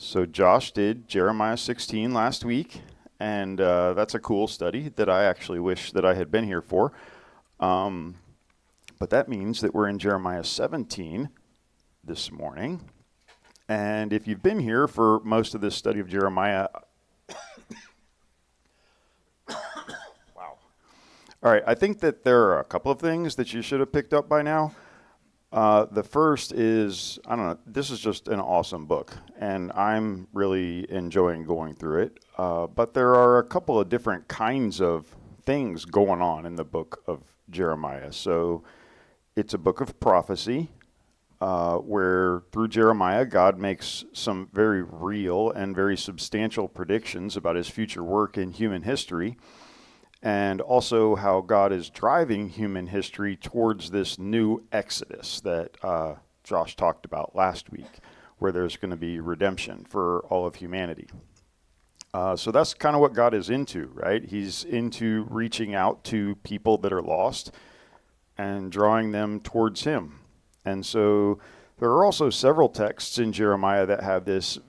So Josh did Jeremiah 16 last week, and that's a cool study that I actually wish that I had been here for. Um, but that means that we're in Jeremiah 17 this morning. And if you've been here for most of this study of Jeremiah, wow. All right, I think that there are a couple of things that you should have picked up by now. The first is, I don't know, this is just an awesome book, and I'm really enjoying going through it. But there are a couple of different kinds of things going on in the book of Jeremiah. So it's a book of prophecy, where through Jeremiah, God makes some very real and very substantial predictions about his future work in human history, and also how God is driving human history towards this new exodus that Josh talked about last week, where there's going to be redemption for all of humanity. So that's kind of what God is into, right? He's into reaching out to people that are lost and drawing them towards Him. And so there are also several texts in Jeremiah that have this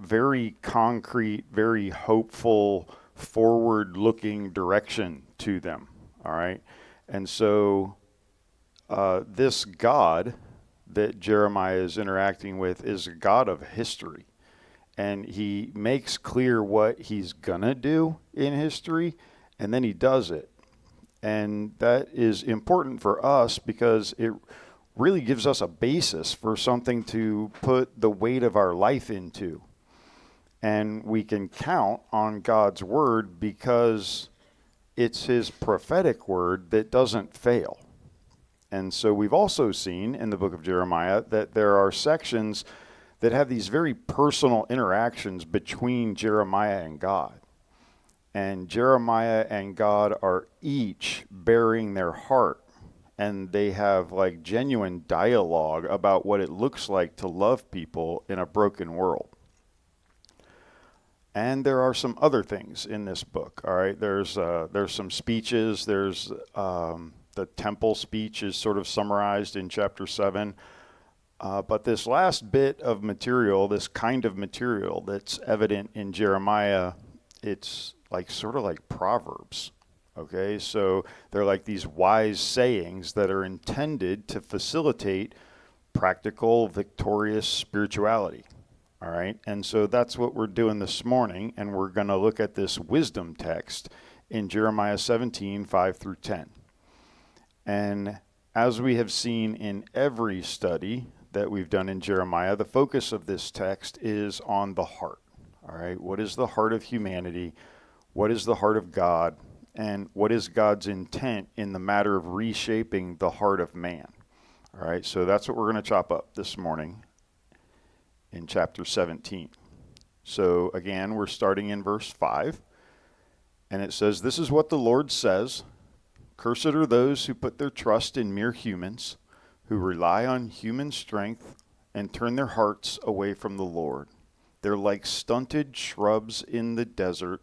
very concrete, very hopeful, forward-looking direction to them. All right, and so this God that Jeremiah is interacting with is a God of history, and he makes clear what he's gonna do in history, and then he does it, and that is important for us because it really gives us a basis for something to put the weight of our life into. And we can count on God's word because it's his prophetic word that doesn't fail. And so we've also seen in the book of Jeremiah that there are sections that have these very personal interactions between Jeremiah and God. And Jeremiah and God are each bearing their heart, and they have like genuine dialogue about what it looks like to love people in a broken world. And there are some other things in this book. All right, there's some speeches. There's the temple speech is sort of summarized in chapter 7. But this last bit of material, this kind of material that's evident in Jeremiah, it's like sort of like Proverbs. Okay, so they're like these wise sayings that are intended to facilitate practical, victorious spirituality. All right, and so that's what we're doing this morning, and we're going to look at this wisdom text in Jeremiah 17, 5 through 10. And as we have seen in every study that we've done in Jeremiah, the focus of this text is on the heart. All right, what is the heart of humanity? What is the heart of God? And what is God's intent in the matter of reshaping the heart of man? All right, so that's what we're going to chop up this morning in chapter 17. So again, we're starting in verse 5, and it says, "This is what the Lord says, cursed are those who put their trust in mere humans, who rely on human strength and turn their hearts away from the Lord. They're like stunted shrubs in the desert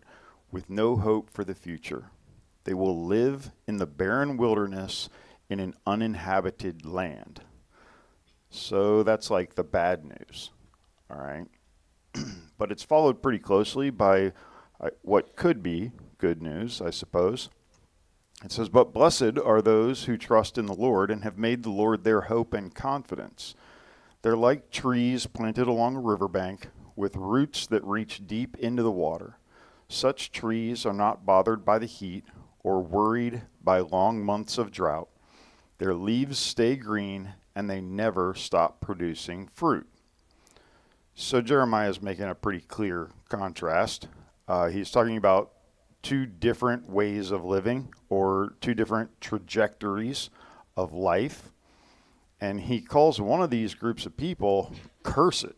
with no hope for the future. They will live in the barren wilderness in an uninhabited land." So that's like the bad news. All right. But it's followed pretty closely by what could be good news, I suppose. It says, "But blessed are those who trust in the Lord and have made the Lord their hope and confidence. They're like trees planted along a riverbank with roots that reach deep into the water. Such trees are not bothered by the heat or worried by long months of drought. Their leaves stay green and they never stop producing fruit." So Jeremiah is making a pretty clear contrast. He's talking about two different ways of living or two different trajectories of life. And he calls one of these groups of people cursed.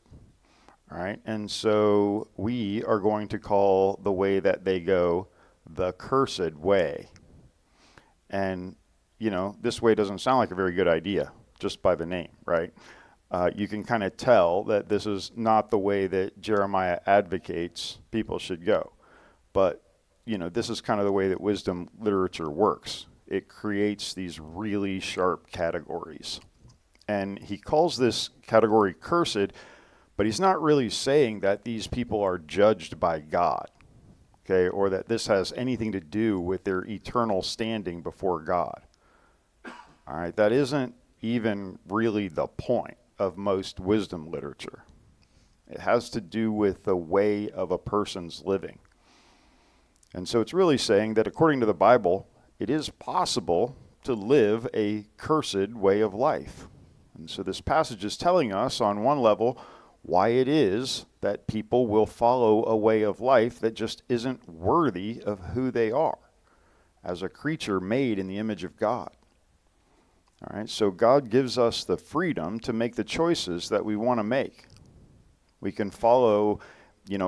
All right. And so we are going to call the way that they go the cursed way. And, this way doesn't sound like a very good idea just by the name, right? You can kind of tell that this is not the way that Jeremiah advocates people should go. But, this is kind of the way that wisdom literature works. It creates these really sharp categories. And he calls this category cursed, But he's not really saying that these people are judged by God, okay, or that this has anything to do with their eternal standing before God. All right, that isn't even really the point of most wisdom literature. It has to do with the way of a person's living. And so it's really saying that according to the Bible, it is possible to live a cursed way of life. And so this passage is telling us on one level why it is that people will follow a way of life that just isn't worthy of who they are as a creature made in the image of God. All right, so God gives us the freedom to make the choices that we want to make. We can follow,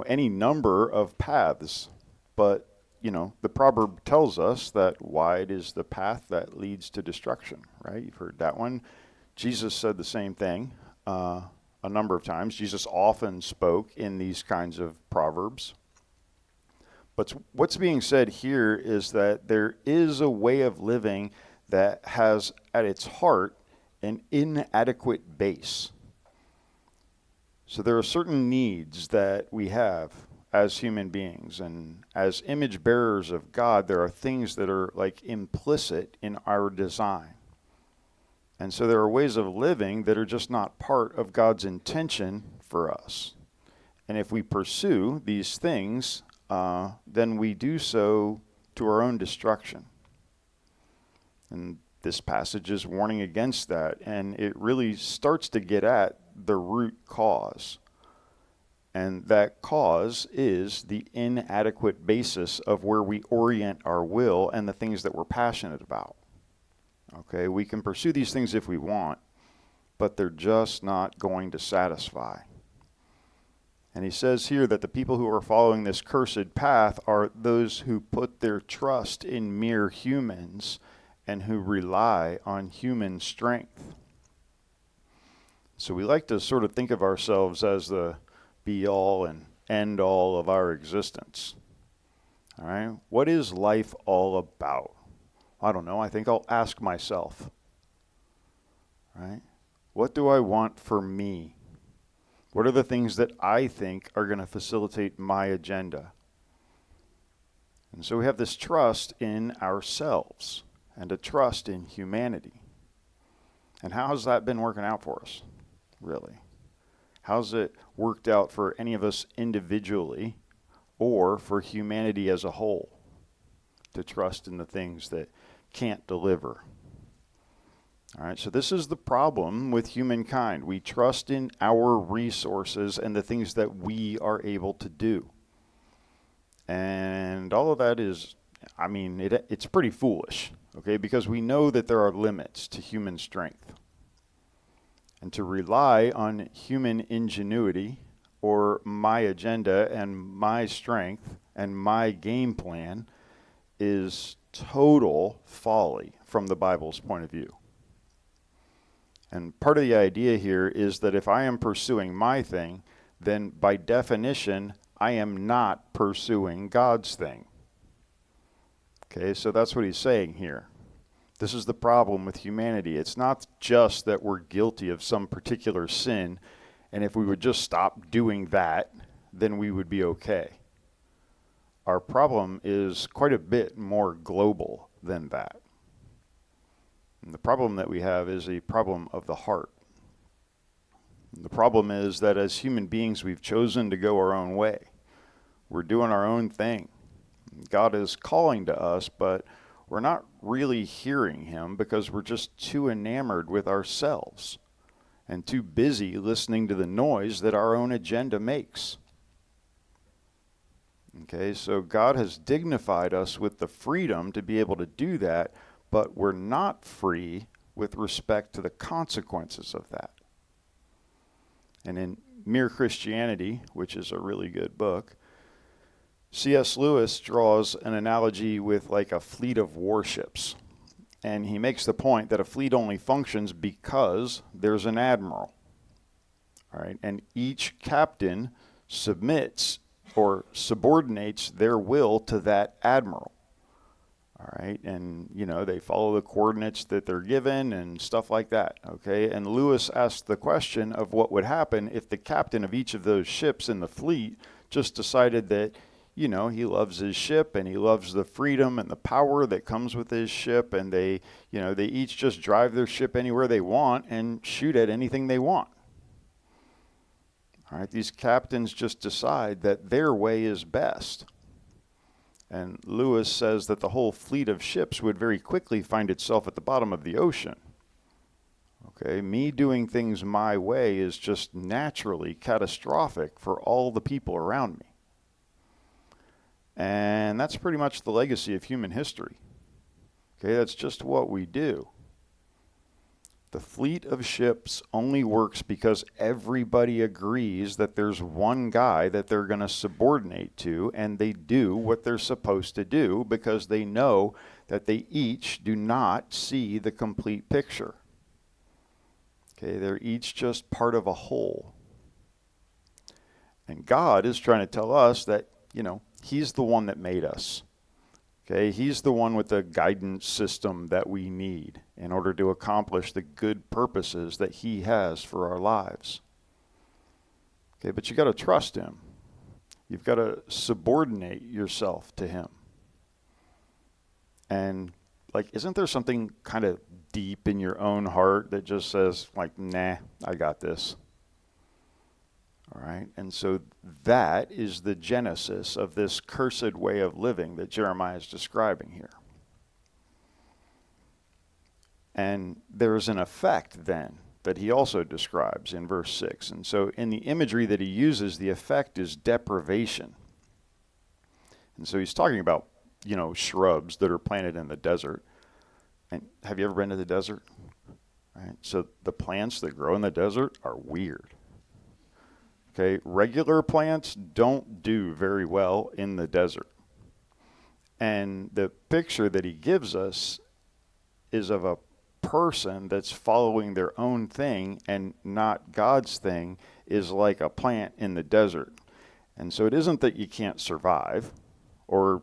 any number of paths, but, the proverb tells us that wide is the path that leads to destruction, right? You've heard that one. Jesus said the same thing a number of times. Jesus often spoke in these kinds of proverbs. But what's being said here is that there is a way of living that has at its heart an inadequate base. So there are certain needs that we have as human beings, and as image bearers of God, there are things that are like implicit in our design. And so there are ways of living that are just not part of God's intention for us. And if we pursue these things, then we do so to our own destruction. And this passage is warning against that, and it really starts to get at the root cause. And that cause is the inadequate basis of where we orient our will and the things that we're passionate about. Okay, we can pursue these things if we want, but they're just not going to satisfy. And he says here that the people who are following this cursed path are those who put their trust in mere humans and who rely on human strength. So we like to sort of think of ourselves as the be-all and end-all of our existence. All right? What is life all about? I don't know. I think I'll ask myself. Right? What do I want for me? What are the things that I think are going to facilitate my agenda? And so we have this trust in ourselves and a trust in humanity. And how has that been working out for us, really? How's it worked out for any of us individually or for humanity as a whole to trust in the things that can't deliver? All right, so this is the problem with humankind. We trust in our resources and the things that we are able to do. And all of that is, it's pretty foolish, okay, because we know that there are limits to human strength. And to rely on human ingenuity or my agenda and my strength and my game plan is total folly from the Bible's point of view. And part of the idea here is that if I am pursuing my thing, then by definition, I am not pursuing God's thing. Okay, so that's what he's saying here. This is the problem with humanity. It's not just that we're guilty of some particular sin, and if we would just stop doing that, then we would be okay. Our problem is quite a bit more global than that. And the problem that we have is a problem of the heart. And the problem is that as human beings, we've chosen to go our own way. We're doing our own thing. God is calling to us, but we're not really hearing him because we're just too enamored with ourselves and too busy listening to the noise that our own agenda makes. Okay, so God has dignified us with the freedom to be able to do that, but we're not free with respect to the consequences of that. And in Mere Christianity, which is a really good book, C.S. Lewis draws an analogy with like a fleet of warships. And he makes the point that a fleet only functions because there's an admiral. All right, and each captain submits or subordinates their will to that admiral. All right, and they follow the coordinates that they're given and stuff like that. Okay, and Lewis asked the question of what would happen if the captain of each of those ships in the fleet just decided that he loves his ship and he loves the freedom and the power that comes with his ship, and they each just drive their ship anywhere they want and shoot at anything they want. All right, these captains just decide that their way is best. And Lewis says that the whole fleet of ships would very quickly find itself at the bottom of the ocean. Okay, me doing things my way is just naturally catastrophic for all the people around me. And that's pretty much the legacy of human history. Okay, that's just what we do. The fleet of ships only works because everybody agrees that there's one guy that they're going to subordinate to, and they do what they're supposed to do because they know that they each do not see the complete picture. Okay, they're each just part of a whole. And God is trying to tell us that, He's the one that made us. Okay, He's the one with the guidance system that we need in order to accomplish the good purposes that He has for our lives. Okay, but you got to trust Him. You've got to subordinate yourself to Him. And isn't there something kind of deep in your own heart that just says nah, I got this? All right, and so that is the genesis of this cursed way of living that Jeremiah is describing here. And there's an effect then that he also describes in verse 6. And so in the imagery that he uses, the effect is deprivation. And so he's talking about, shrubs that are planted in the desert. And have you ever been to the desert? Right? So the plants that grow in the desert are weird. Okay, regular plants don't do very well in the desert. And the picture that he gives us is of a person that's following their own thing and not God's thing, is like a plant in the desert. And so it isn't that you can't survive or,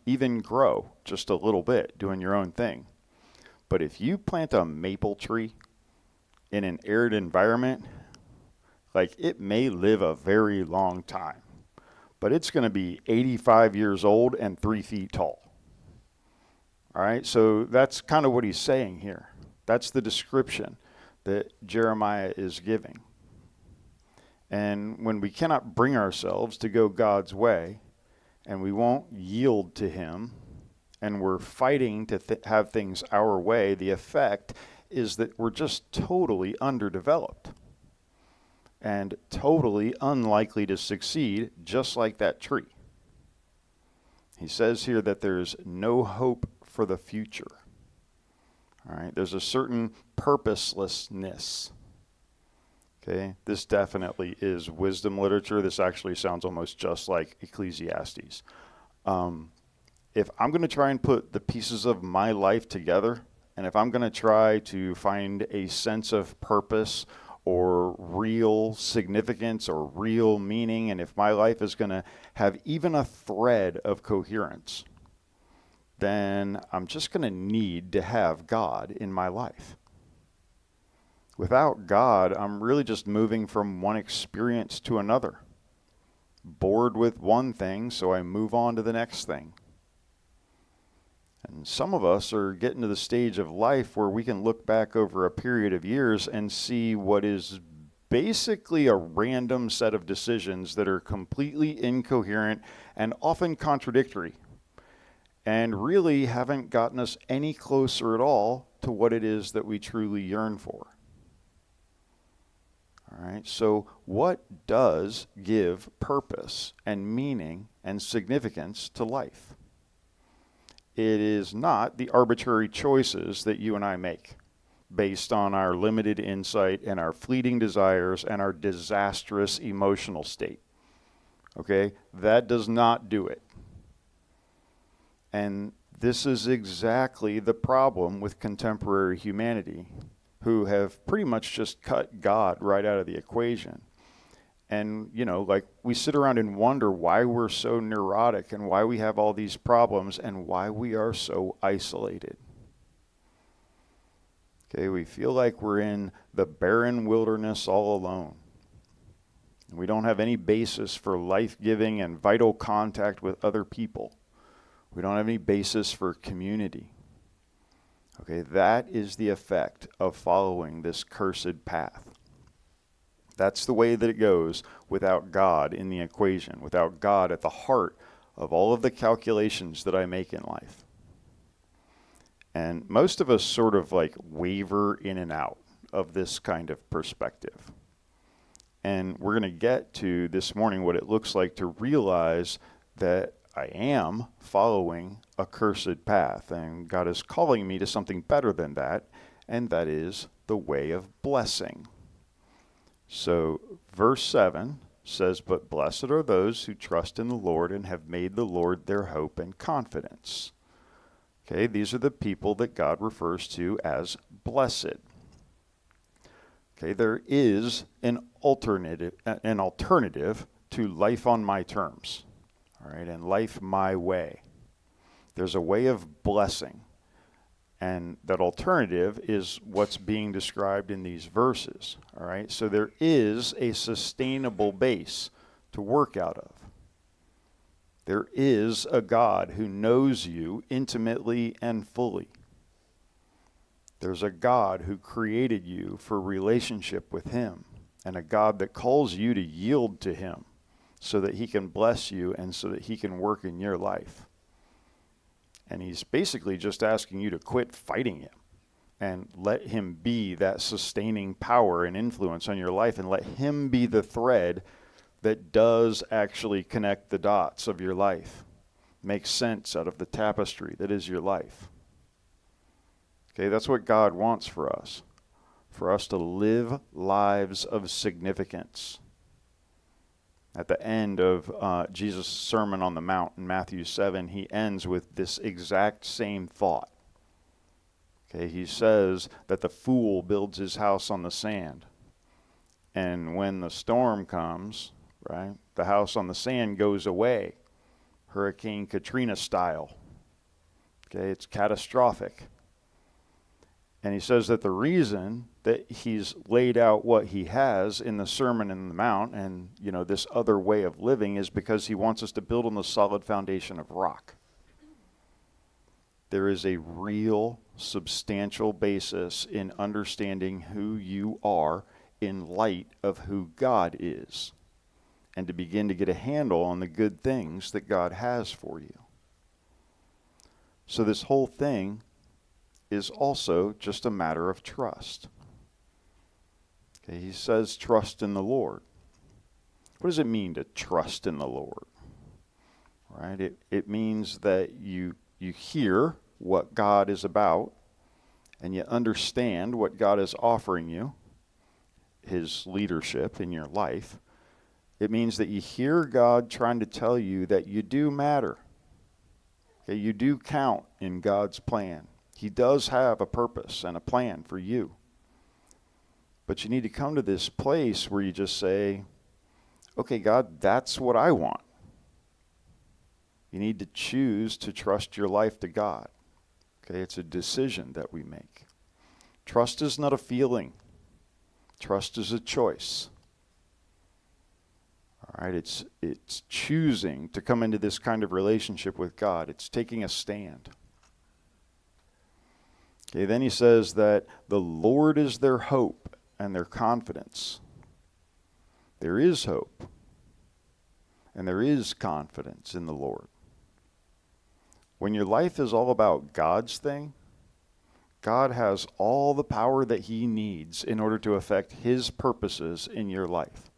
even grow just a little bit doing your own thing. But if you plant a maple tree in an arid environment, it may live a very long time, but it's going to be 85 years old and 3 feet tall. All right, so that's kind of what he's saying here. That's the description that Jeremiah is giving. And when we cannot bring ourselves to go God's way, and we won't yield to Him, and we're fighting to have things our way, the effect is that we're just totally underdeveloped and totally unlikely to succeed, just like that tree. He says here that there's no hope for the future. All right, there's a certain purposelessness. Okay, this definitely is wisdom literature. This actually sounds almost just like Ecclesiastes. If I'm going to try and put the pieces of my life together, and if I'm going to try to find a sense of purpose or real significance or real meaning, and if my life is going to have even a thread of coherence, then I'm just going to need to have God in my life. Without God, I'm really just moving from one experience to another. Bored with one thing, so I move on to the next thing. And some of us are getting to the stage of life where we can look back over a period of years and see what is basically a random set of decisions that are completely incoherent and often contradictory, and really haven't gotten us any closer at all to what it is that we truly yearn for. All right, so what does give purpose and meaning and significance to life? It is not the arbitrary choices that you and I make based on our limited insight and our fleeting desires and our disastrous emotional state. Okay? That does not do it. And this is exactly the problem with contemporary humanity, who have pretty much just cut God right out of the equation. And, like we sit around and wonder why we're so neurotic and why we have all these problems and why we are so isolated. Okay, we feel like we're in the barren wilderness all alone. We don't have any basis for life-giving and vital contact with other people. We don't have any basis for community. Okay, that is the effect of following this cursed path. That's the way that it goes without God in the equation, without God at the heart of all of the calculations that I make in life. And most of us sort of like waver in and out of this kind of perspective. And we're going to get to this morning what it looks like to realize that I am following a cursed path, and God is calling me to something better than that, and that is the way of blessing. So verse 7 says, "But blessed are those who trust in the Lord and have made the Lord their hope and confidence." Okay, these are the people that God refers to as blessed. Okay, there is an alternative to life on my terms, all right, and life my way. There's a way of blessing, and that alternative is what's being described in these verses, all right? So there is a sustainable base to work out of. There is a God who knows you intimately and fully. There's a God who created you for relationship with him, and a God that calls you to yield to him so that he can bless you and so that he can work in your life. And he's basically just asking you to quit fighting him and let him be that sustaining power and influence on your life, and let him be the thread that does actually connect the dots of your life, make sense out of the tapestry that is your life. Okay, that's what God wants for us to live lives of significance. At the end of Jesus' Sermon on the Mount in Matthew 7, he ends with this exact same thought. Okay, he says that the fool builds his house on the sand. And when the storm comes, right, the house on the sand goes away, Hurricane Katrina style. Okay, it's catastrophic. And he says that the reason that he's laid out what he has in the Sermon on the Mount and, this other way of living is because he wants us to build on the solid foundation of rock. There is a real, substantial basis in understanding who you are in light of who God is, and to begin to get a handle on the good things that God has for you. So this whole thing is also just a matter of trust. Okay, he says trust in the Lord. What does it mean to trust in the Lord? Right? It means that you hear what God is about, and you understand what God is offering you, his leadership in your life. It means that you hear God trying to tell you that you do matter. Okay, you do count in God's plan. He does have a purpose and a plan for you. But you need to come to this place where you just say, okay, God, that's what I want. You need to choose to trust your life to God. Okay, it's a decision that we make. Trust is not a feeling. Trust is a choice. All right, it's choosing to come into this kind of relationship with God. It's taking a stand. Okay, then he says that the Lord is their hope and their confidence. There is hope and there is confidence in the Lord. When your life is all about God's thing, God has all the power that he needs in order to affect his purposes in your life.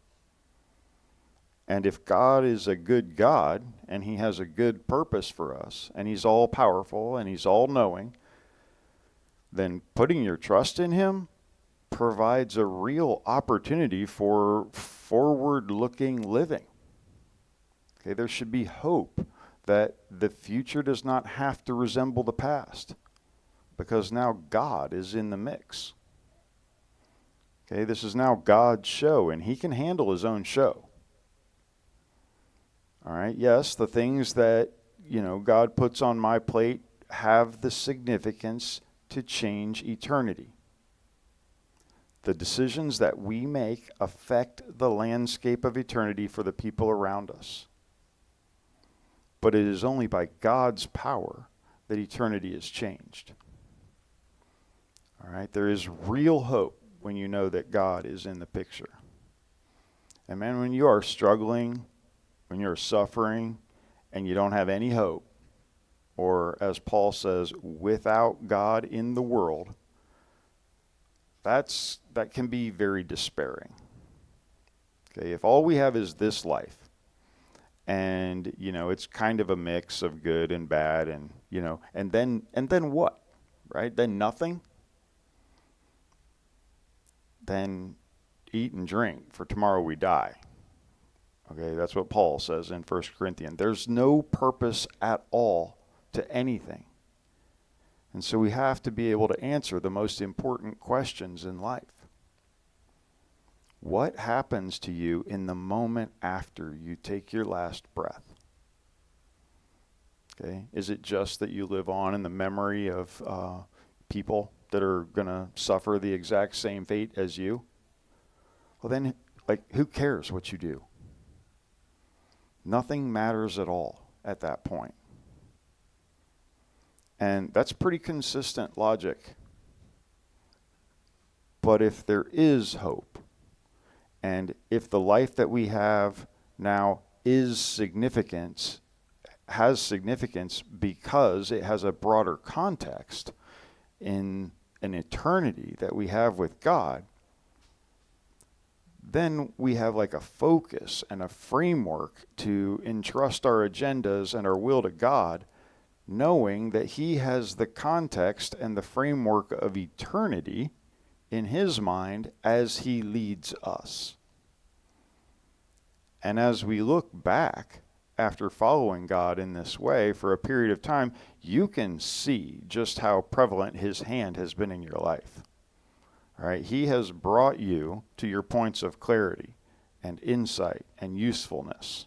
And if God is a good God and he has a good purpose for us and he's all powerful and he's all knowing, then putting your trust in him provides a real opportunity for forward-looking living. Okay, there should be hope that the future does not have to resemble the past because now God is in the mix. Okay, this is now God's show and he can handle his own show. All right. Yes, the things that, God puts on my plate have the significance to change eternity. The decisions that we make affect the landscape of eternity for the people around us. But it is only by God's power that eternity is changed. All right? There is real hope when you know that God is in the picture. And man, when you are struggling, when you're suffering, and you don't have any hope, or as Paul says, without God in the world, that can be very despairing. Okay, if all we have is this life, and it's kind of a mix of good and bad, and and then what, right? Then nothing. Then eat and drink, for tomorrow we die. Okay, that's what Paul says in 1 Corinthians. There's no purpose at all to anything. And so we have to be able to answer the most important questions in life. What happens to you in the moment after you take your last breath? Okay, is it just that you live on in the memory of people that are going to suffer the exact same fate as you? Well, then, who cares what you do? Nothing matters at all at that point. And that's pretty consistent logic. But if there is hope, and if the life that we have now has significance because it has a broader context in an eternity that we have with God, then we have a focus and a framework to entrust our agendas and our will to God, knowing that He has the context and the framework of eternity in His mind as He leads us. And as we look back after following God in this way for a period of time, you can see just how prevalent His hand has been in your life. All right, He has brought you to your points of clarity and insight and usefulness.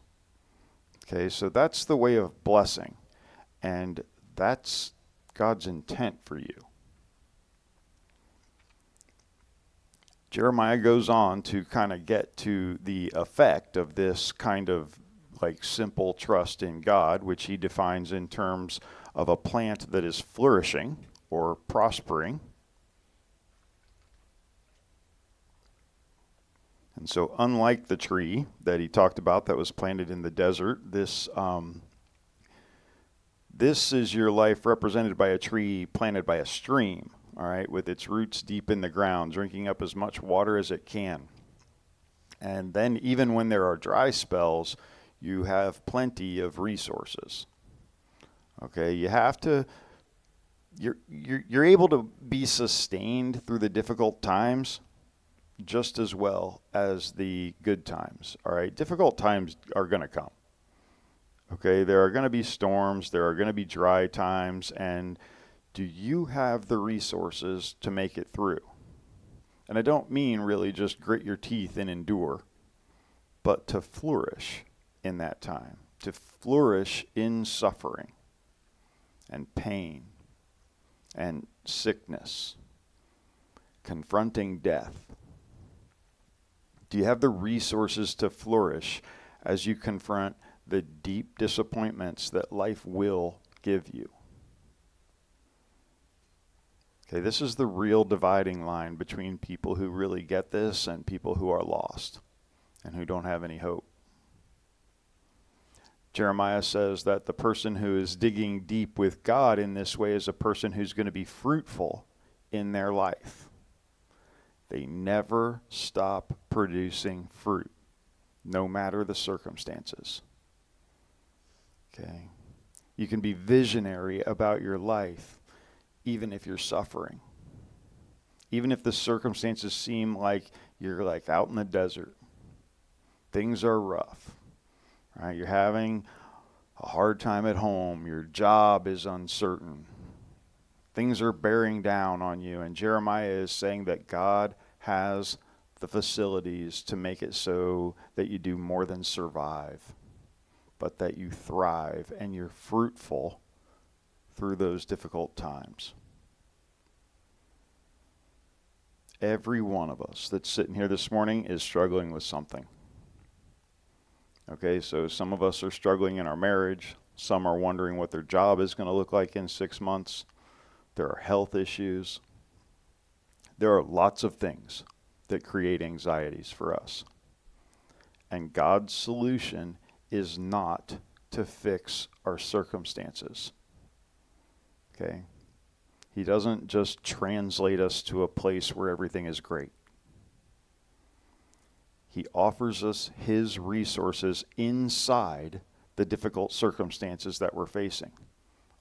Okay, so that's the way of blessing, and that's God's intent for you. Jeremiah goes on to kind of get to the effect of this kind of simple trust in God, which he defines in terms of a plant that is flourishing or prospering. And so unlike the tree that he talked about that was planted in the desert, this is your life represented by a tree planted by a stream, all right, with its roots deep in the ground, drinking up as much water as it can. And then even when there are dry spells, you have plenty of resources. Okay, you're able to be sustained through the difficult times just as well as the good times. All right, difficult times are going to come. Okay, there are going to be storms, there are going to be dry times, and do you have the resources to make it through? And I don't mean really just grit your teeth and endure, but to flourish in that time, to flourish in suffering and pain and sickness, confronting death. Do you have the resources to flourish as you confront the deep disappointments that life will give you? Okay, this is the real dividing line between people who really get this and people who are lost and who don't have any hope. Jeremiah says that the person who is digging deep with God in this way is a person who's going to be fruitful in their life. They never stop producing fruit, no matter the circumstances. Okay? You can be visionary about your life, even if you're suffering. Even if the circumstances seem like you're out in the desert. Things are rough. Right? You're having a hard time at home. Your job is uncertain. Things are bearing down on you. And Jeremiah is saying that God has the facilities to make it so that you do more than survive. but that you thrive and you're fruitful through those difficult times. Every one of us that's sitting here this morning is struggling with something. Okay, so some of us are struggling in our marriage. Some are wondering what their job is going to look like in 6 months. There are health issues. There are lots of things that create anxieties for us. And God's solution is not to fix our circumstances. Okay? He doesn't just translate us to a place where everything is great. He offers us his resources inside the difficult circumstances that we're facing.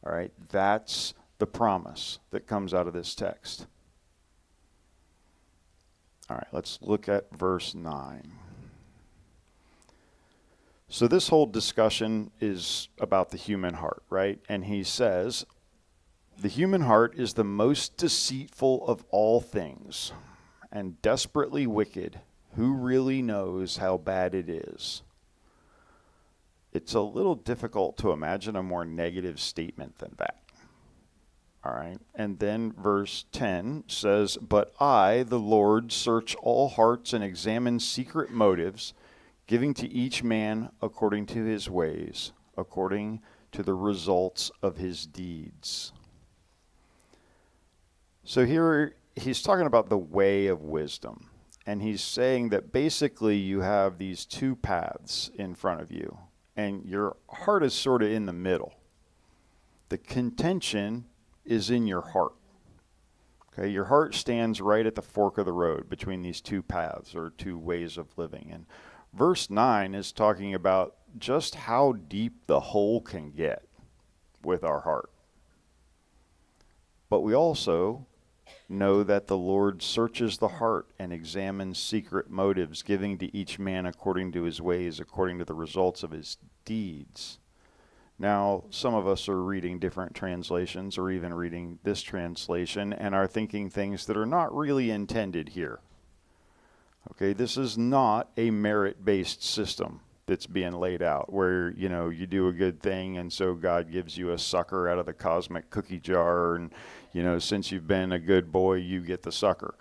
All right? That's the promise that comes out of this text. All right, let's look at verse 9. So this whole discussion is about the human heart, right? And he says, the human heart is the most deceitful of all things and desperately wicked. Who really knows how bad it is? It's a little difficult to imagine a more negative statement than that. All right. And then verse 10 says, but I, the Lord, search all hearts and examine secret motives, giving to each man according to his ways, according to the results of his deeds. So here he's talking about the way of wisdom. And he's saying that basically you have these two paths in front of you. And your heart is sort of in the middle. The contention is in your heart. Okay, your heart stands right at the fork of the road between these two paths or two ways of living. And verse 9 is talking about just how deep the hole can get with our heart. But we also know that the Lord searches the heart and examines secret motives, giving to each man according to his ways, according to the results of his deeds. Now, some of us are reading different translations or even reading this translation and are thinking things that are not really intended here. Okay, this is not a merit-based system that's being laid out where, you do a good thing and so God gives you a sucker out of the cosmic cookie jar and, since you've been a good boy, you get the sucker.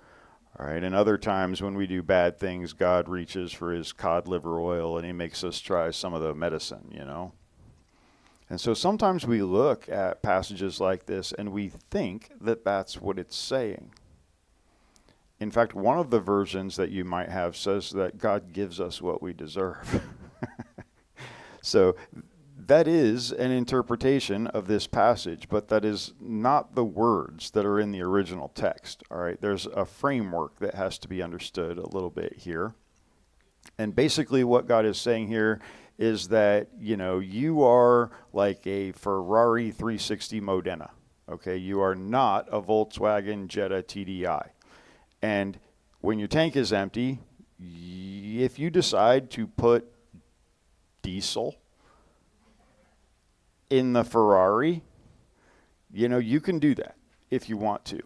All right, and other times when we do bad things, God reaches for his cod liver oil and he makes us try some of the medicine, And so sometimes we look at passages like this and we think that that's what it's saying. In fact, one of the versions that you might have says that God gives us what we deserve. So that is an interpretation of this passage, but that is not the words that are in the original text. All right, there's a framework that has to be understood a little bit here. And basically what God is saying here is that, you are like a Ferrari 360 Modena. Okay, you are not a Volkswagen Jetta TDI. And when your tank is empty, if you decide to put diesel in the Ferrari, you can do that if you want to,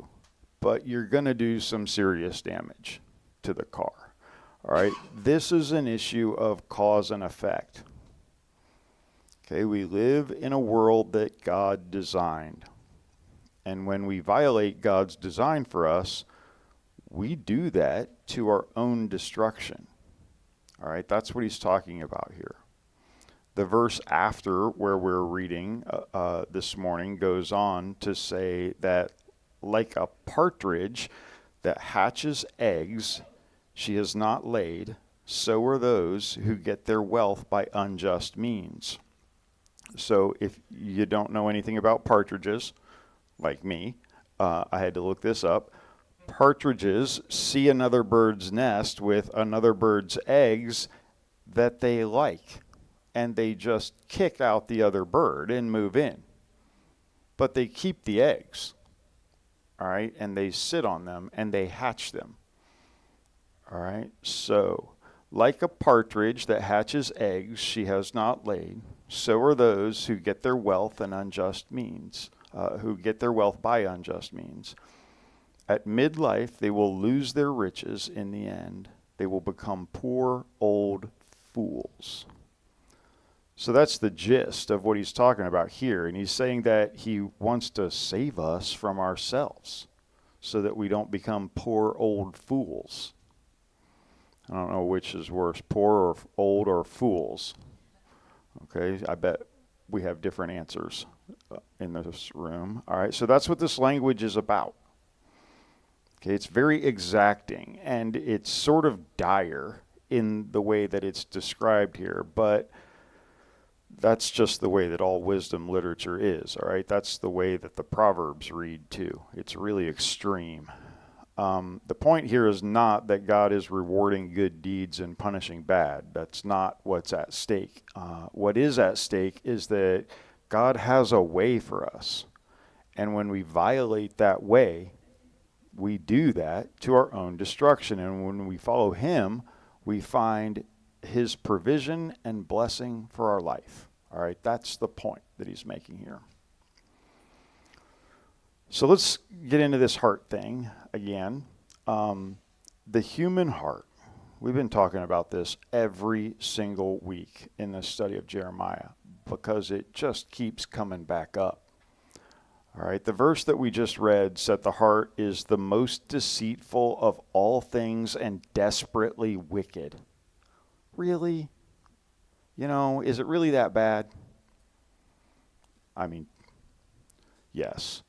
but you're going to do some serious damage to the car. All right, this is an issue of cause and effect. Okay, we live in a world that God designed. And when we violate God's design for us, we do that to our own destruction. All right, that's what he's talking about here. The verse after where we're reading this morning goes on to say that like a partridge that hatches eggs she has not laid, so are those who get their wealth by unjust means. So if you don't know anything about partridges, like me, I had to look this up. Partridges see another bird's nest with another bird's eggs that they like, and they just kick out the other bird and move in. But they keep the eggs, all right, and they sit on them and they hatch them. All right, so like a partridge that hatches eggs she has not laid, so are those who get their wealth in unjust means, who get their wealth by unjust means. At midlife, they will lose their riches in the end. They will become poor, old fools. So that's the gist of what he's talking about here. And he's saying that he wants to save us from ourselves so that we don't become poor old fools. I don't know which is worse, poor or old or fools. Okay, I bet we have different answers in this room. All right, so that's what this language is about. Okay, it's very exacting and it's sort of dire in the way that it's described here, but that's just the way that all wisdom literature is, all right? That's the way that the Proverbs read too. It's really extreme. The point here is not that God is rewarding good deeds and punishing bad. That's not what's at stake. What is at stake is that God has a way for us. And when we violate that way, we do that to our own destruction. And when we follow him, we find his provision and blessing for our life. All right, that's the point that he's making here. So let's get into this heart thing again. The human heart. We've been talking about this every single week in this study of Jeremiah because it just keeps coming back up. All right, the verse that we just read said the heart is the most deceitful of all things and desperately wicked. Really? You know, is it really that bad? I mean, yes.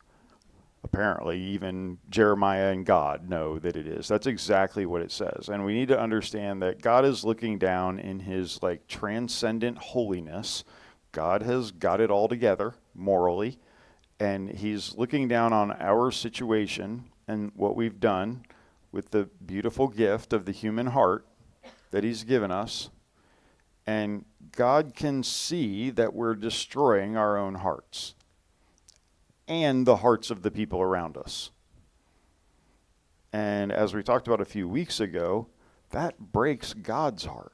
Apparently, even Jeremiah and God know that it is. That's exactly what it says. And we need to understand that God is looking down in his transcendent holiness. God has got it all together morally. And he's looking down on our situation and what we've done with the beautiful gift of the human heart that he's given us. And God can see that we're destroying our own hearts and the hearts of the people around us. And as we talked about a few weeks ago, that breaks God's heart.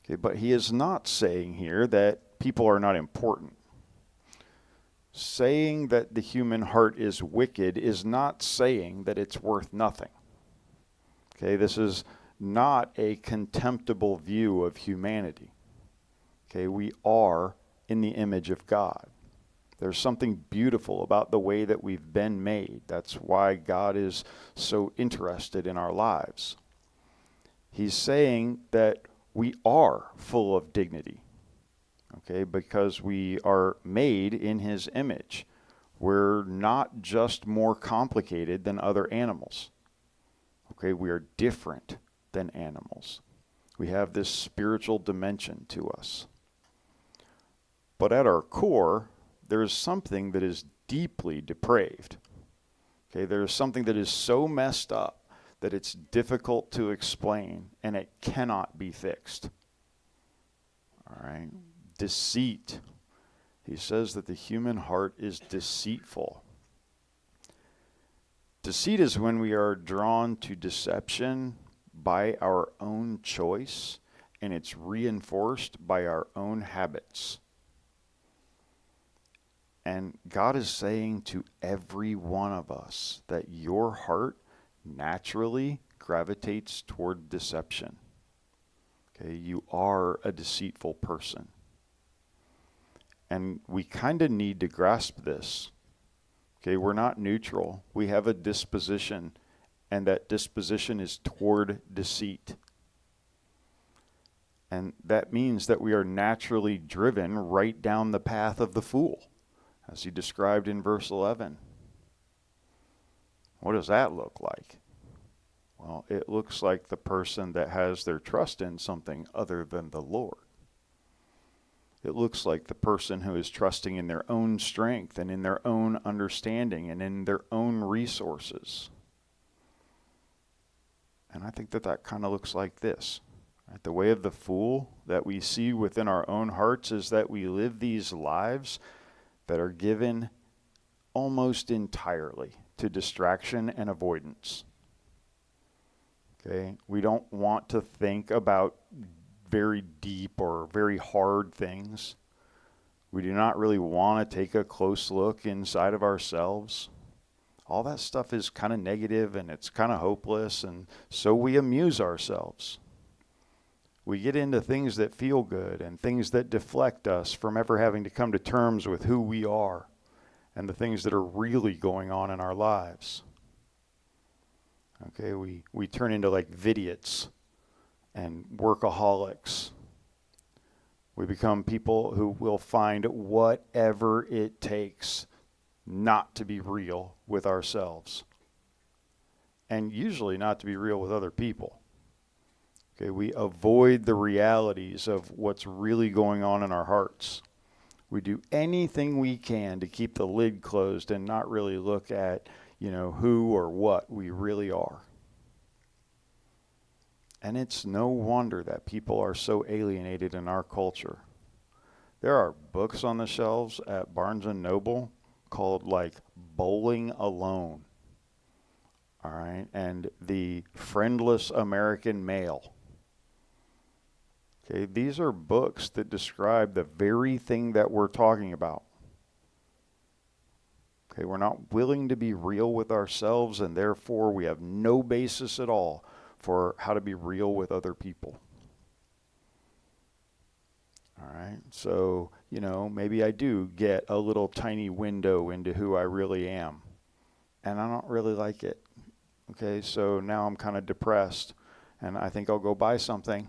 Okay, but he is not saying here that people are not important. Saying that the human heart is wicked is not saying that it's worth nothing. Okay, this is not a contemptible view of humanity. Okay, we are in the image of God. There's something beautiful about the way that we've been made. That's why God is so interested in our lives. He's saying that we are full of dignity, okay, because we are made in his image. We're not just more complicated than other animals. Okay, we are different than animals. We have this spiritual dimension to us. But at our core, there is something that is deeply depraved. Okay, there is something that is so messed up that it's difficult to explain and it cannot be fixed. All right, deceit. He says that the human heart is deceitful. Deceit is when we are drawn to deception by our own choice, and it's reinforced by our own habits. And God is saying to every one of us that your heart naturally gravitates toward deception. Okay, you are a deceitful person. And we kind of need to grasp this. Okay, we're not neutral. We have a disposition, and that disposition is toward deceit. And that means that we are naturally driven right down the path of the fool, as he described in verse 11. What does that look like? Well, it looks like the person that has their trust in something other than the Lord. It looks like the person who is trusting in their own strength and in their own understanding and in their own resources. And I think that that kind of looks like this. Right? The way of the fool that we see within our own hearts is that we live these lives that are given almost entirely to distraction and avoidance. Okay? We don't want to think about very deep or very hard things. We do not really want to take a close look inside of ourselves. All that stuff is kind of negative and it's kind of hopeless, and so we amuse ourselves. We get into things that feel good and things that deflect us from ever having to come to terms with who we are and the things that are really going on in our lives. Okay, we turn into like vidiots and workaholics. We become people who will find whatever it takes not to be real with ourselves. And usually not to be real with other people. Okay, we avoid the realities of what's really going on in our hearts. We do anything we can to keep the lid closed and not really look at, who or what we really are. And it's no wonder that people are so alienated in our culture. There are books on the shelves at Barnes & Noble called like Bowling Alone. All right, and The Friendless American Male. Okay, these are books that describe the very thing that we're talking about. Okay, we're not willing to be real with ourselves, and therefore we have no basis at all for how to be real with other people. All right, so, maybe I do get a little tiny window into who I really am, and I don't really like it. Okay, so now I'm kind of depressed, and I think I'll go buy something.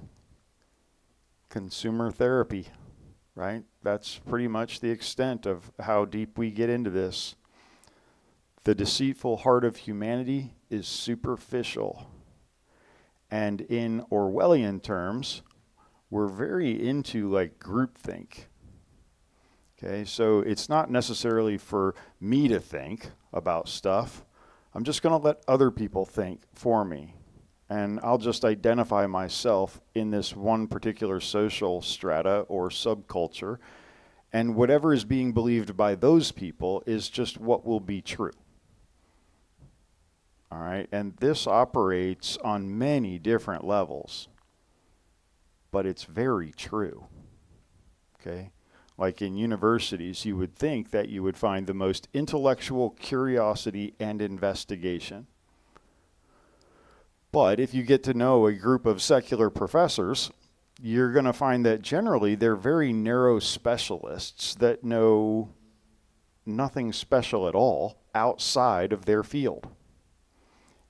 Consumer therapy, right? That's pretty much the extent of how deep we get into this. The deceitful heart of humanity is superficial. And in Orwellian terms, we're very into like groupthink. Okay, so it's not necessarily for me to think about stuff. I'm just going to let other people think for me. And I'll just identify myself in this one particular social strata or subculture. And whatever is being believed by those people is just what will be true. All right. And this operates on many different levels. But it's very true. Okay. Like in universities, you would think that you would find the most intellectual curiosity and investigation. But if you get to know a group of secular professors, you're going to find that generally they're very narrow specialists that know nothing special at all outside of their field.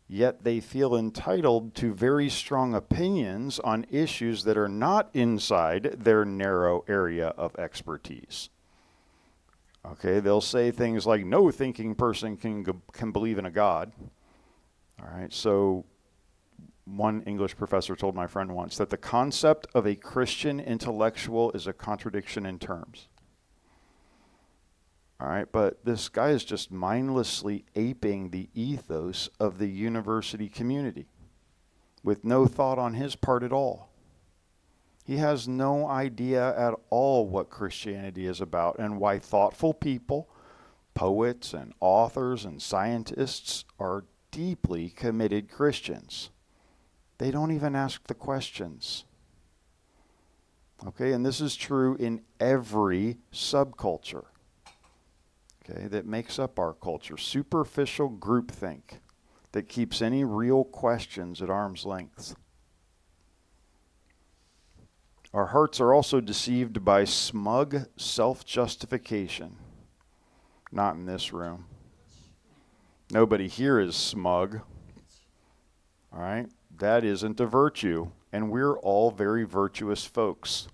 Yet they feel entitled to very strong opinions on issues that are not inside their narrow area of expertise. Okay, they'll say things like, no thinking person can believe in a God. All right, so one English professor told my friend once that the concept of a Christian intellectual is a contradiction in terms. All right, but this guy is just mindlessly aping the ethos of the university community with no thought on his part at all. He has no idea at all what Christianity is about and why thoughtful people, poets and authors and scientists are deeply committed Christians. They don't even ask the questions. Okay, and this is true in every subculture, okay, that makes up our culture. Superficial groupthink that keeps any real questions at arm's length. Our hearts are also deceived by smug self-justification. Not in this room. Nobody here is smug. All right? That isn't a virtue, and we're all very virtuous folks.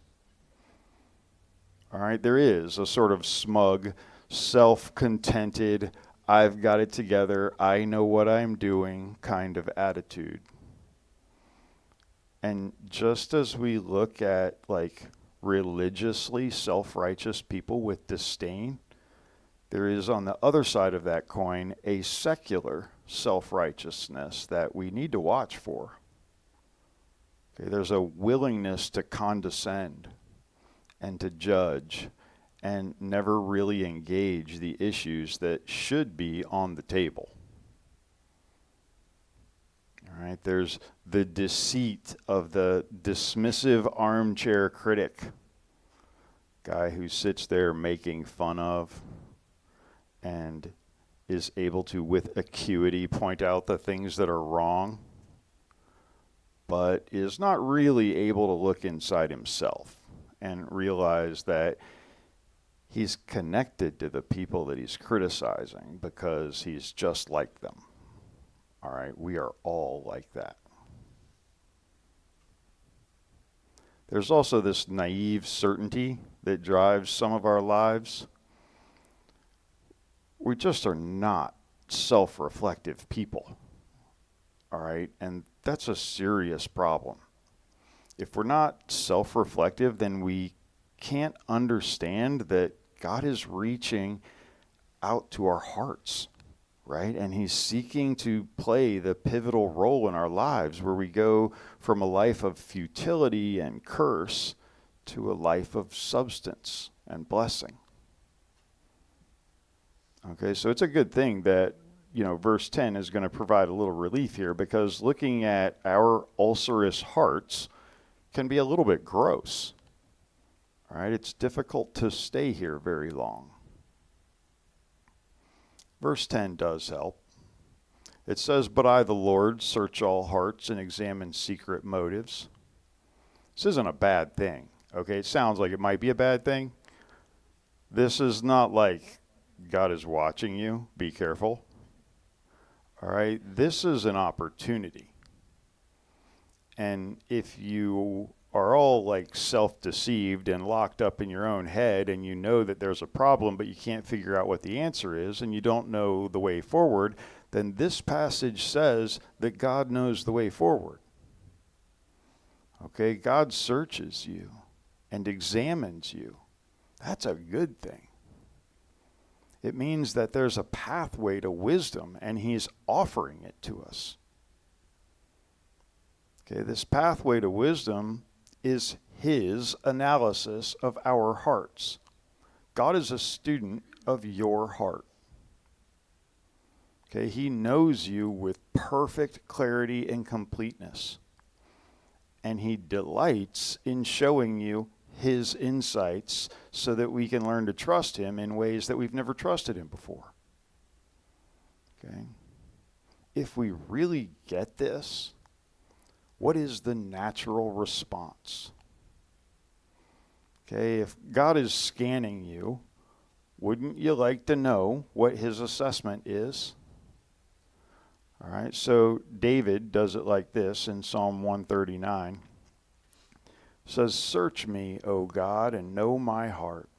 All right, there is a sort of smug, self-contented, I've got it together, I know what I'm doing kind of attitude. And just as we look at like religiously self-righteous people with disdain, there is on the other side of that coin a secular self-righteousness that we need to watch for. Okay, there's a willingness to condescend and to judge and never really engage the issues that should be on the table. All right, there's the deceit of the dismissive armchair critic, guy who sits there making fun of and is able to, with acuity, point out the things that are wrong. but is not really able to look inside himself and realize that he's connected to the people that he's criticizing because he's just like them. All right, we are all like that. There's also this naive certainty that drives some of our lives. We just are not self-reflective people. All right, and that's a serious problem. If we're not self-reflective, then we can't understand that God is reaching out to our hearts, right? And he's seeking to play the pivotal role in our lives where we go from a life of futility and curse to a life of substance and blessing. Okay, so it's a good thing that, verse 10 is going to provide a little relief here, because looking at our ulcerous hearts can be a little bit gross. All right, it's difficult to stay here very long. Verse 10 does help. It says, "But I, the Lord, search all hearts and examine secret motives." This isn't a bad thing, okay? It sounds like it might be a bad thing. This is not like God is watching you. Be careful. All right, this is an opportunity. And if you are all like self-deceived and locked up in your own head, and you know that there's a problem, but you can't figure out what the answer is, and you don't know the way forward, then this passage says that God knows the way forward. Okay, God searches you and examines you. That's a good thing. It means that there's a pathway to wisdom, and he's offering it to us. Okay, this pathway to wisdom is his analysis of our hearts. God is a student of your heart. Okay, he knows you with perfect clarity and completeness. And he delights in showing you his insights so that we can learn to trust him in ways that we've never trusted him before. Okay? If we really get this, what is the natural response? Okay, if God is scanning you, wouldn't you like to know what his assessment is? All right, so David does it like this in Psalm 139. It says, "Search me, O God, and know my heart.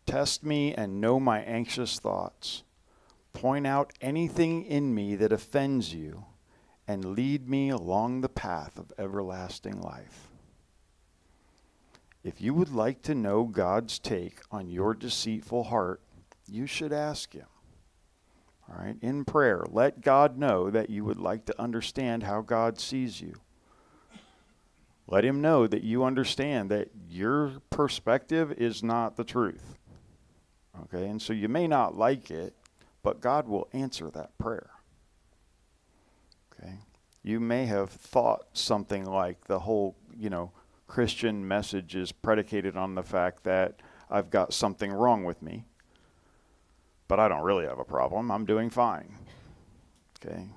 Test me and know my anxious thoughts. Point out anything in me that offends you, and lead me along the path of everlasting life." If you would like to know God's take on your deceitful heart, you should ask him. All right, in prayer, let God know that you would like to understand how God sees you. Let him know that you understand that your perspective is not the truth. Okay, and so you may not like it, but God will answer that prayer. Okay, you may have thought something like the whole, Christian message is predicated on the fact that I've got something wrong with me, but I don't really have a problem. I'm doing fine. Okay.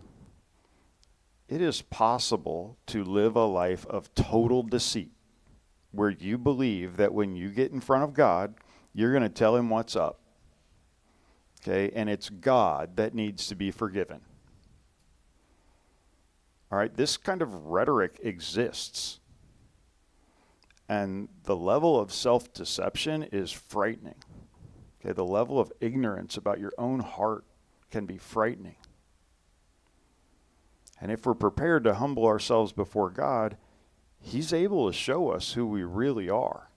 It is possible to live a life of total deceit where you believe that when you get in front of God, you're going to tell him what's up. Okay. And it's God that needs to be forgiven. All right. This kind of rhetoric exists. And the level of self-deception is frightening. Okay, the level of ignorance about your own heart can be frightening. And if we're prepared to humble ourselves before God, he's able to show us who we really are.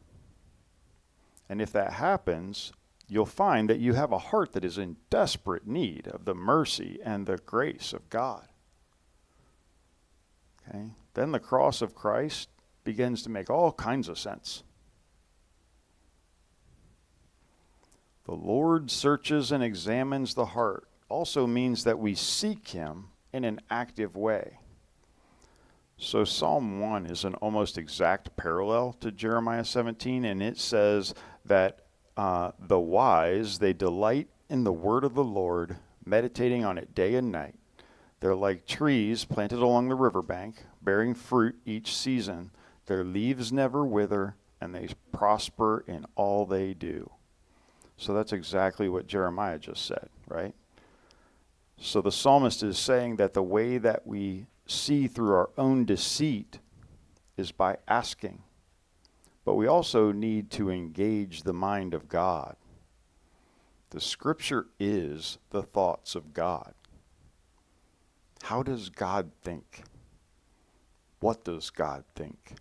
And if that happens, you'll find that you have a heart that is in desperate need of the mercy and the grace of God. Okay, then the cross of Christ begins to make all kinds of sense. The Lord searches and examines the heart also means that we seek him in an active way. So Psalm 1 is an almost exact parallel to Jeremiah 17, and it says that the wise, they delight in the word of the Lord, meditating on it day and night. They're like trees planted along the riverbank bearing fruit each season. Their leaves never wither, and they prosper in all they do. So that's exactly what Jeremiah just said, right? So the psalmist is saying that the way that we see through our own deceit is by asking. But we also need to engage the mind of God. The scripture is the thoughts of God. How does God think? What does God think?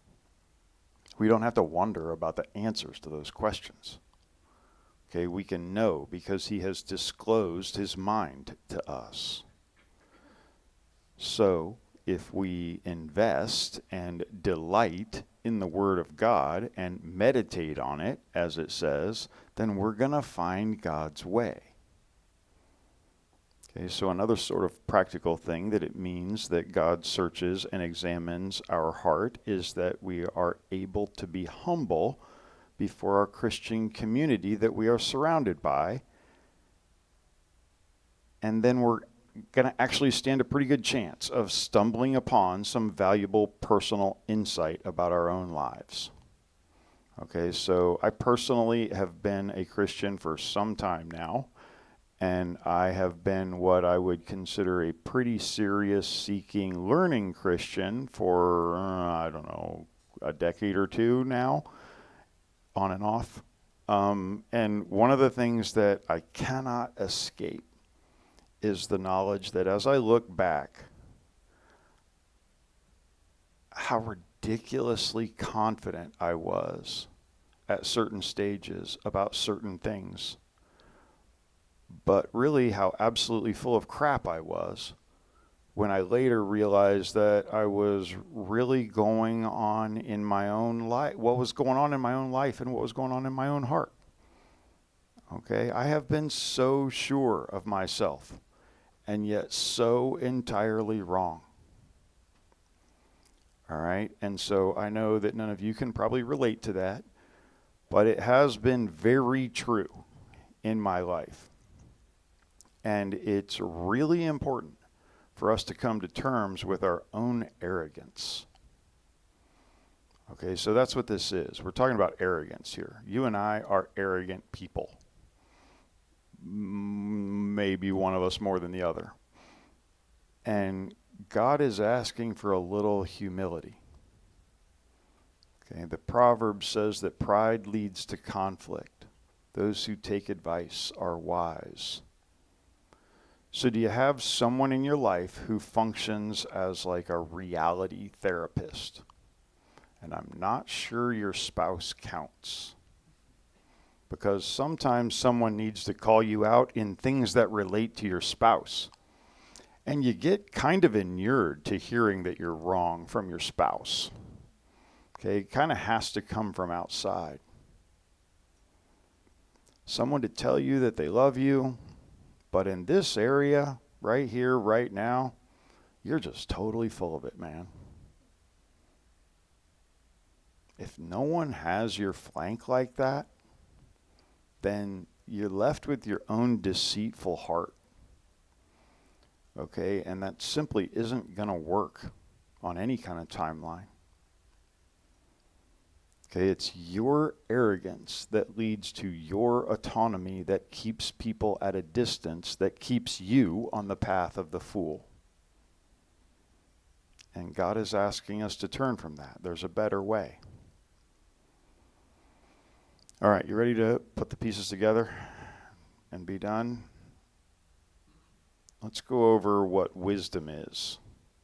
We don't have to wonder about the answers to those questions. Okay, we can know because he has disclosed his mind to us. So, if we invest and delight in the Word of God and meditate on it, as it says, then we're going to find God's way. Okay, so another sort of practical thing that it means that God searches and examines our heart is that we are able to be humble before our Christian community that we are surrounded by, and then we're going to actually stand a pretty good chance of stumbling upon some valuable personal insight about our own lives. Okay, so I personally have been a Christian for some time now, and I have been what I would consider a pretty serious seeking, learning Christian for, I don't know, a decade or two now, on and off. And one of the things that I cannot escape is the knowledge that as I look back, how ridiculously confident I was at certain stages about certain things, but really how absolutely full of crap I was when I later realized that I was really going on in my own life, what was going on in my own life and what was going on in my own heart. Okay, I have been so sure of myself and yet so entirely wrong. All right, and so I know that none of you can probably relate to that, but it has been very true in my life. And it's really important for us to come to terms with our own arrogance. Okay, so that's what this is. We're talking about arrogance here. You and I are arrogant people. Maybe one of us more than the other. And God is asking for a little humility. Okay, the proverb says that pride leads to conflict. Those who take advice are wise. So do you have someone in your life who functions as like a reality therapist? And I'm not sure your spouse counts. Because sometimes someone needs to call you out in things that relate to your spouse. And you get kind of inured to hearing that you're wrong from your spouse. Okay, it kind of has to come from outside. Someone to tell you that they love you, but in this area, right here, right now, you're just totally full of it, man. If no one has your flank like that, then you're left with your own deceitful heart. Okay, and that simply isn't going to work on any kind of timeline. Okay, it's your arrogance that leads to your autonomy that keeps people at a distance, that keeps you on the path of the fool. And God is asking us to turn from that. There's a better way. All right, you ready to put the pieces together and be done? Let's go over what wisdom is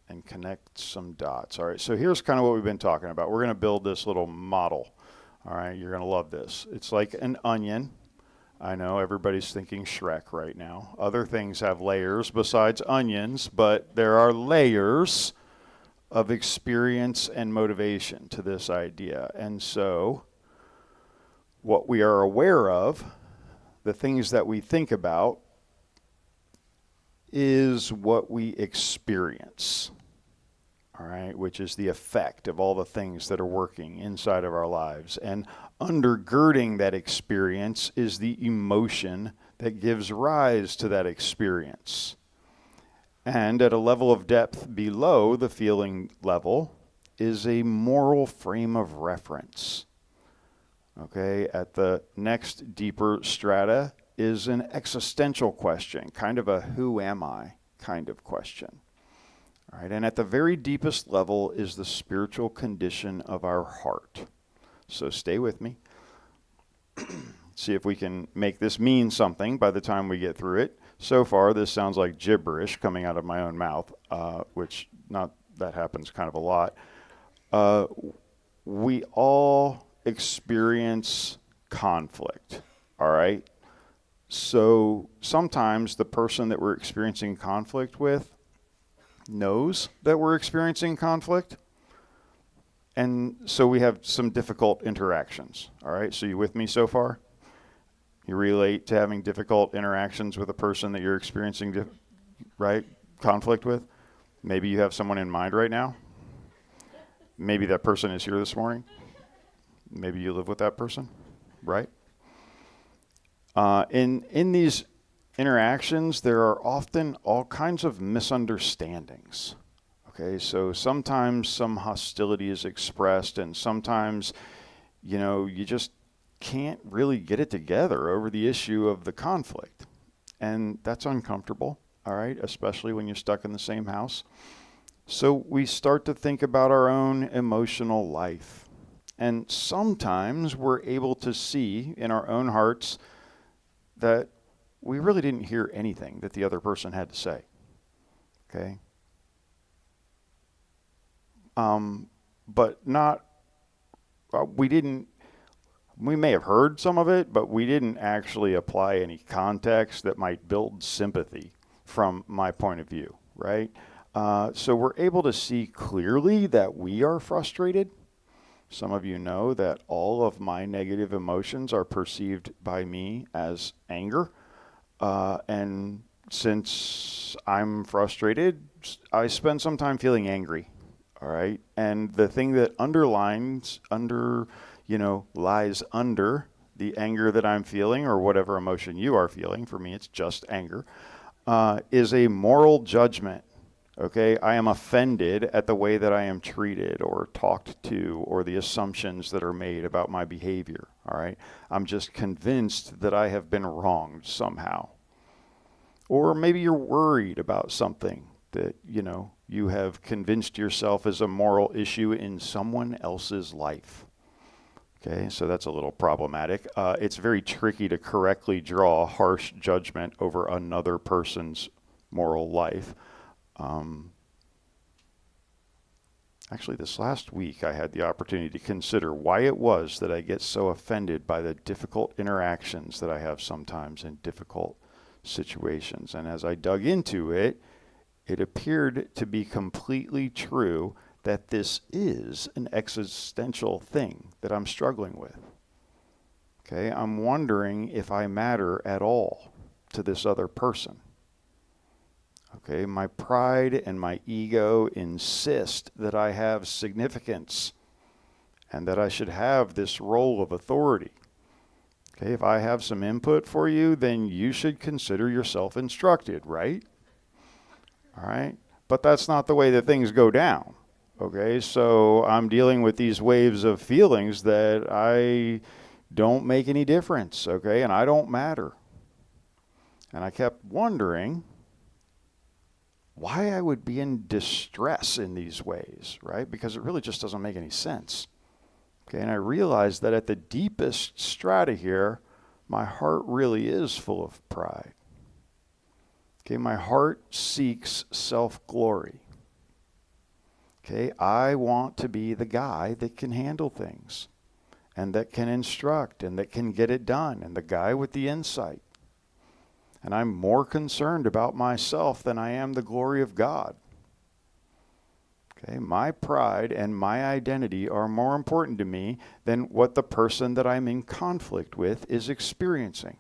and connect some dots. All right, so here's kind of what we've been talking about. We're going to build this little model. All right, you're going to love this. It's like an onion. I know everybody's thinking Shrek right now. Other things have layers besides onions, but there are layers of experience and motivation to this idea. And so what we are aware of, the things that we think about, is what we experience, all right, which is the effect of all the things that are working inside of our lives. And undergirding that experience is the emotion that gives rise to that experience. And at a level of depth below the feeling level is a moral frame of reference. Okay, at the next deeper strata is an existential question, kind of a who am I kind of question. All right, and at the very deepest level is the spiritual condition of our heart. So stay with me. See if we can make this mean something by the time we get through it. So far, this sounds like gibberish coming out of my own mouth, which that happens kind of a lot. We all experience conflict, all right? So sometimes the person that we're experiencing conflict with knows that we're experiencing conflict, and so we have some difficult interactions, all right? So you with me so far? You relate to having difficult interactions with a person that you're experiencing, conflict with? Maybe you have someone in mind right now. Maybe that person is here this morning. Maybe you live with that person, right? In these interactions, there are often all kinds of misunderstandings. Okay, so sometimes some hostility is expressed, and sometimes, you just can't really get it together over the issue of the conflict. And that's uncomfortable, all right, especially when you're stuck in the same house. So we start to think about our own emotional life. And sometimes we're able to see in our own hearts that we really didn't hear anything that the other person had to say. Okay? But not, we may have heard some of it, but we didn't actually apply any context that might build sympathy from my point of view, right? So we're able to see clearly that we are frustrated. Some of you know that all of my negative emotions are perceived by me as anger. And since I'm frustrated, I spend some time feeling angry. All right. And the thing that lies under the anger that I'm feeling, or whatever emotion you are feeling, for me it's just anger, is a moral judgment. Okay, I am offended at the way that I am treated or talked to, or the assumptions that are made about my behavior. All right, I'm just convinced that I have been wronged somehow. Or maybe you're worried about something that, you have convinced yourself is a moral issue in someone else's life. Okay, so that's a little problematic. It's very tricky to correctly draw harsh judgment over another person's moral life. Actually, this last week I had the opportunity to consider why it was that I get so offended by the difficult interactions that I have sometimes in difficult situations. And as I dug into it, it appeared to be completely true that this is an existential thing that I'm struggling with. Okay, I'm wondering if I matter at all to this other person. Okay, my pride and my ego insist that I have significance and that I should have this role of authority. Okay, if I have some input for you, then you should consider yourself instructed, right? All right, but that's not the way that things go down. Okay, so I'm dealing with these waves of feelings that I don't make any difference, okay, and I don't matter. And I kept wondering why I would be in distress in these ways, right? Because it really just doesn't make any sense. Okay, and I realized that at the deepest strata here, my heart really is full of pride. Okay, my heart seeks self-glory. Okay, I want to be the guy that can handle things and that can instruct and that can get it done, and the guy with the insight. And I'm more concerned about myself than I am the glory of God. Okay, my pride and my identity are more important to me than what the person that I'm in conflict with is experiencing.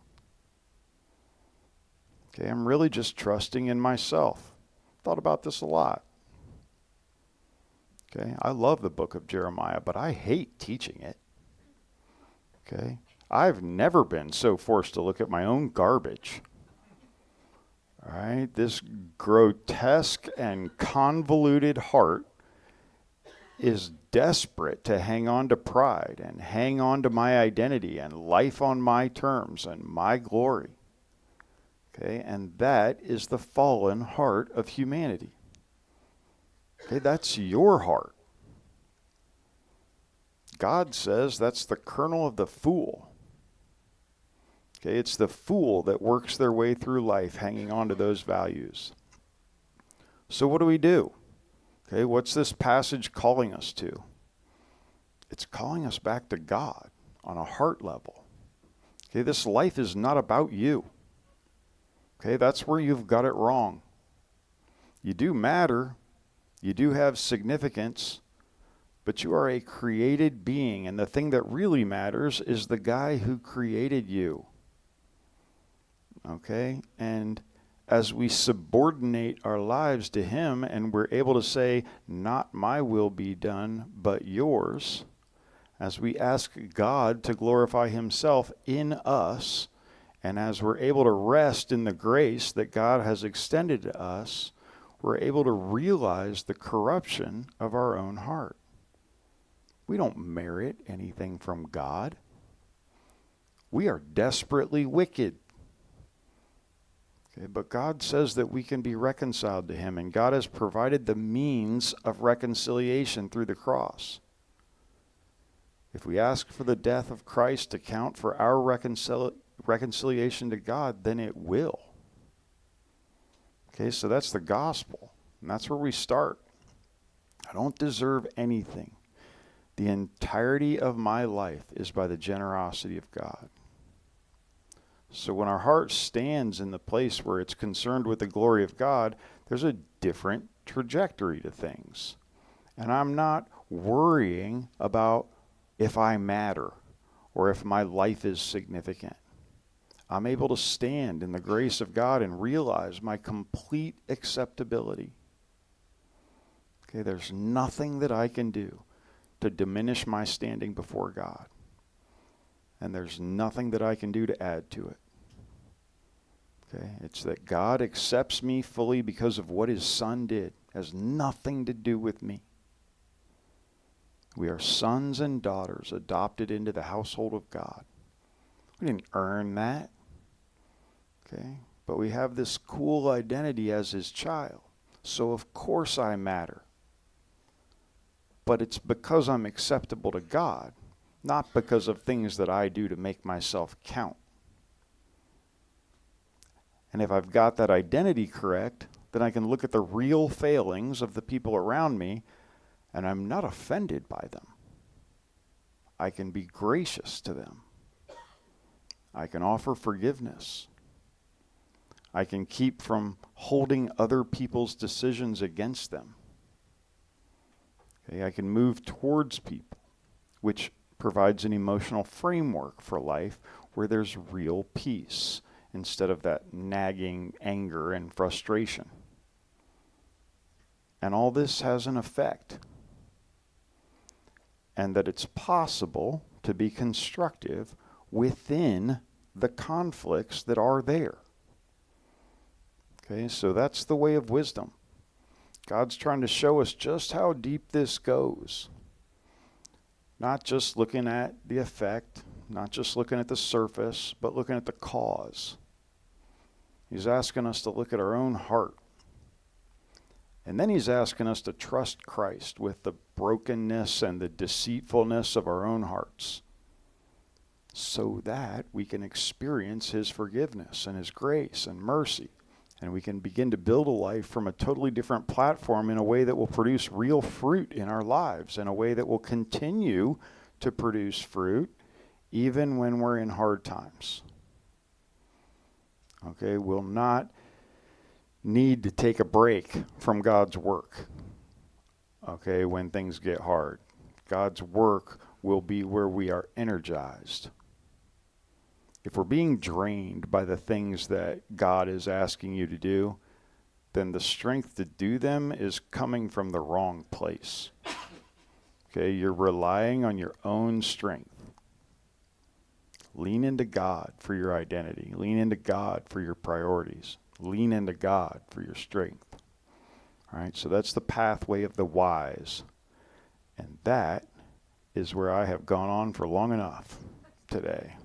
Okay, I'm really just trusting in myself. Thought about this a lot. Okay, I love the book of Jeremiah, but I hate teaching it. Okay, I've never been so forced to look at my own garbage. All right, this grotesque and convoluted heart is desperate to hang on to pride and hang on to my identity and life on my terms and my glory. Okay, and that is the fallen heart of humanity. Okay, that's your heart. God says that's the kernel of the fool. Okay, it's the fool that works their way through life hanging on to those values. So what do we do? Okay, what's this passage calling us to? It's calling us back to God on a heart level. Okay, this life is not about you. Okay, that's where you've got it wrong. You do matter. You do have significance. But you are a created being, and the thing that really matters is the guy who created you. Okay? And as we subordinate our lives to him and we're able to say, not my will be done, but yours, as we ask God to glorify himself in us, and as we're able to rest in the grace that God has extended to us, we're able to realize the corruption of our own heart. We don't merit anything from God. We are desperately wicked. Okay, but God says that we can be reconciled to him, and God has provided the means of reconciliation through the cross. If we ask for the death of Christ to count for our reconciliation to God, then it will. Okay, so that's the gospel, and that's where we start. I don't deserve anything. The entirety of my life is by the generosity of God. So when our heart stands in the place where it's concerned with the glory of God, there's a different trajectory to things. And I'm not worrying about if I matter or if my life is significant. I'm able to stand in the grace of God and realize my complete acceptability. Okay, there's nothing that I can do to diminish my standing before God. And there's nothing that I can do to add to it. Okay, it's that God accepts me fully because of what his son did. It has nothing to do with me. We are sons and daughters adopted into the household of God. We didn't earn that. Okay, but we have this cool identity as his child. So of course I matter. But it's because I'm acceptable to God, not because of things that I do to make myself count. And if I've got that identity correct, then I can look at the real failings of the people around me, and I'm not offended by them. I can be gracious to them. I can offer forgiveness. I can keep from holding other people's decisions against them. Okay, I can move towards people, which provides an emotional framework for life where there's real peace instead of that nagging anger and frustration. And all this has an effect. And that it's possible to be constructive within the conflicts that are there. Okay, so that's the way of wisdom. God's trying to show us just how deep this goes. Not just looking at the effect, not just looking at the surface, but looking at the cause. He's asking us to look at our own heart. And then he's asking us to trust Christ with the brokenness and the deceitfulness of our own hearts, so that we can experience his forgiveness and his grace and mercy. And we can begin to build a life from a totally different platform in a way that will produce real fruit in our lives, in a way that will continue to produce fruit even when we're in hard times. Okay, we'll not need to take a break from God's work, okay, when things get hard. God's work will be where we are energized. If we're being drained by the things that God is asking you to do, then the strength to do them is coming from the wrong place. Okay, you're relying on your own strength. Lean into God for your identity. Lean into God for your priorities. Lean into God for your strength. All right, so that's the pathway of the wise. And that is where I have gone on for long enough today.